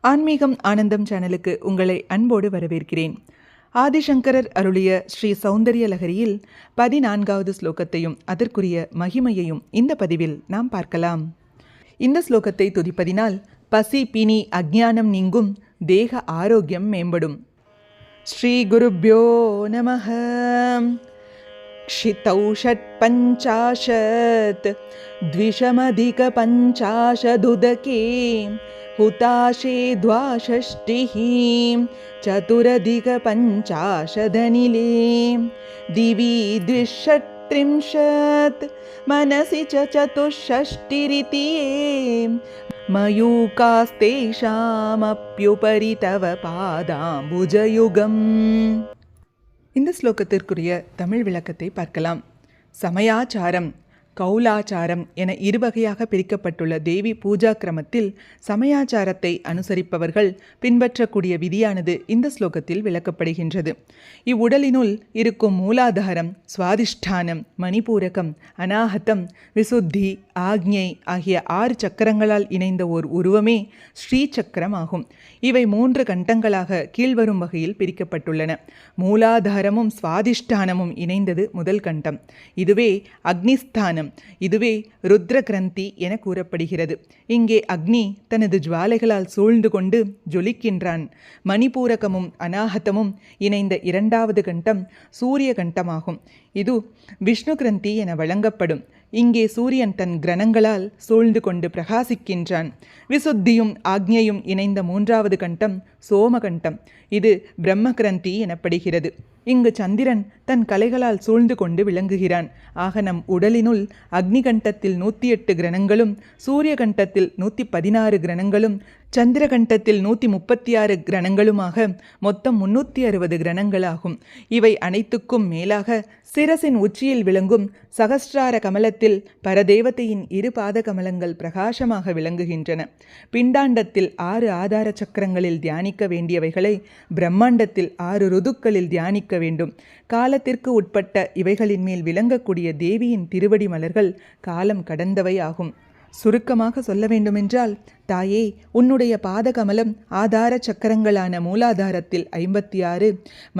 ஆன்மீகம் ஆனந்தம் சேனலுக்கு உங்களை அன்போடு வரவேற்கிறேன். ஆதிசங்கரர் அருளிய ஸ்ரீ சௌந்தரிய லஹரியில் 14வது ஸ்லோகத்தையும் அதற்குரிய மகிமையையும் இந்த பதிவில் நாம் பார்க்கலாம். இந்த ஸ்லோகத்தை துதிப்பதினால் பசி பிணி அஜ்ஞானம் நீங்கும், தேக ஆரோக்கியம் மேம்படும். ஸ்ரீ குருப்யோ நமஹ. क्षितौ षट्पञ्चाशत् द्विषमधिकपञ्चाशदुदके हुताशे द्वाषष्टिः चतुरधिकपञ्चाशदनिले दिवि द्विषट्त्रिंशत् मनसि च चतुष्षष्टिरिति मयूकास्तेषामप्युपरि तव पादाम्बुजयुगम्. இந்த ஸ்லோகத்திற்குரிய தமிழ் விளக்கத்தை பார்க்கலாம். சமயாச்சாரம், கௌலாச்சாரம் என இருவகையாக பிரிக்கப்பட்டுள்ள தேவி பூஜா கிரமத்தில் சமயாச்சாரத்தை அனுசரிப்பவர்கள் பின்பற்றக்கூடிய விதியானது இந்த ஸ்லோகத்தில் விளக்கப்படுகின்றது. இவ்வுடலினுள் இருக்கும் மூலாதாரம், சுவாதிஷ்டானம், மணிபூரகம், அநாஹதம், விசுத்தி, ஆக்ஞை ஆகிய 6 சக்கரங்களால் இணைந்த ஓர் உருவமே ஸ்ரீ சக்கரம் ஆகும். இவை 3 கண்டங்களாக கீழ்வரும் வகையில் பிரிக்கப்பட்டுள்ளன. மூலாதாரமும் சுவாதிஷ்டானமும் இணைந்தது முதல் கண்டம். இதுவே அக்னிஸ்தானம். இதுவே ருத்ர கிரந்தி என கூறப்படுகிறது. இங்கே அக்னி தனது ஜுவாலைகளால் சூழ்ந்து கொண்டு ஜொலிக்கின்றான். மணிபூரகமும் அநாஹதமும் இணைந்த 2வது கண்டம் சூரிய கண்டமாகும். இது விஷ்ணு கிரந்தி என வழங்கப்படும். இங்கே சூரியன் தன் கிரணங்களால் சூழ்ந்து கொண்டு பிரகாசிக்கின்றான். விசுத்தியும் ஆக்ஞையும் இணைந்த 3வது கண்டம் சோமகண்டம். இது பிரம்ம கிரந்தி எனப்படுகிறது. இங்கு சந்திரன் தன் கலைகளால் சூழ்ந்து கொண்டு விளங்குகிறான். ஆக நம் உடலினுள் அக்னிகண்டத்தில் 108 கிரணங்களும், சூரிய கண்டத்தில் 116 கிரணங்களும், சந்திர கண்டத்தில் 136 கிரணங்களுமாக மொத்தம் 360 கிரணங்களாகும். இவை அனைத்துக்கும் மேலாக சிரசின் உச்சியில் விளங்கும் சகஸ்ரார கமலத்தில் பரதேவதையின் 2 பாத கமலங்கள் பிரகாசமாக விளங்குகின்றன. பிண்டாண்டத்தில் 6 ஆதார சக்கரங்களில் தியானிக்க வேண்டியவைகளை பிரம்மாண்டத்தில் 6 ருதுக்களில் தியானிக்க வேண்டும். காலத்திற்கு உட்பட்ட இவைகளின் மேல் விளங்கக்கூடிய தேவியின் திருவடி மலர்கள் காலம் கடந்தவை ஆகும். சுருக்கமாக சொல்ல வேண்டுமென்றால், தாயே, உன்னுடைய பாதகமலம் ஆதார சக்கரங்களான மூலாதாரத்தில் 56,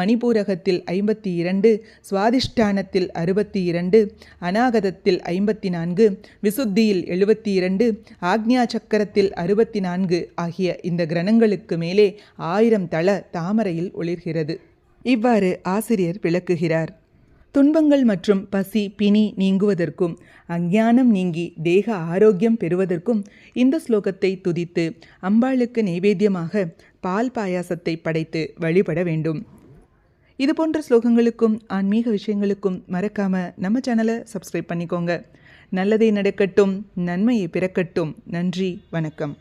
மணிபூரகத்தில் 52, சுவாதிஷ்டானத்தில் 62, அநாகதத்தில் 54, விசுத்தியில் 72, ஆக்ஞா சக்கரத்தில் 64 ஆகிய இந்த கிரணங்களுக்கு மேலே 1000 தள தாமரையில் ஒளிர்கிறது. இவ்வாறு ஆசிரியர் விளக்குகிறார். துன்பங்கள் மற்றும் பசி பிணி நீங்குவதற்கும் அஞ்ஞானம் நீங்கி தேக ஆரோக்கியம் பெறுவதற்கும் இந்த ஸ்லோகத்தை துதித்து அம்பாளுக்கு நைவேத்தியமாக பால் பாயாசத்தை படைத்து வழிபட வேண்டும். இதுபோன்ற ஸ்லோகங்களுக்கும் ஆன்மீக விஷயங்களுக்கும் மறக்காம நம்ம சேனலை சப்ஸ்கிரைப் பண்ணிக்கோங்க. நல்லதே நடக்கட்டும், நன்மையை பிறக்கட்டும். நன்றி, வணக்கம்.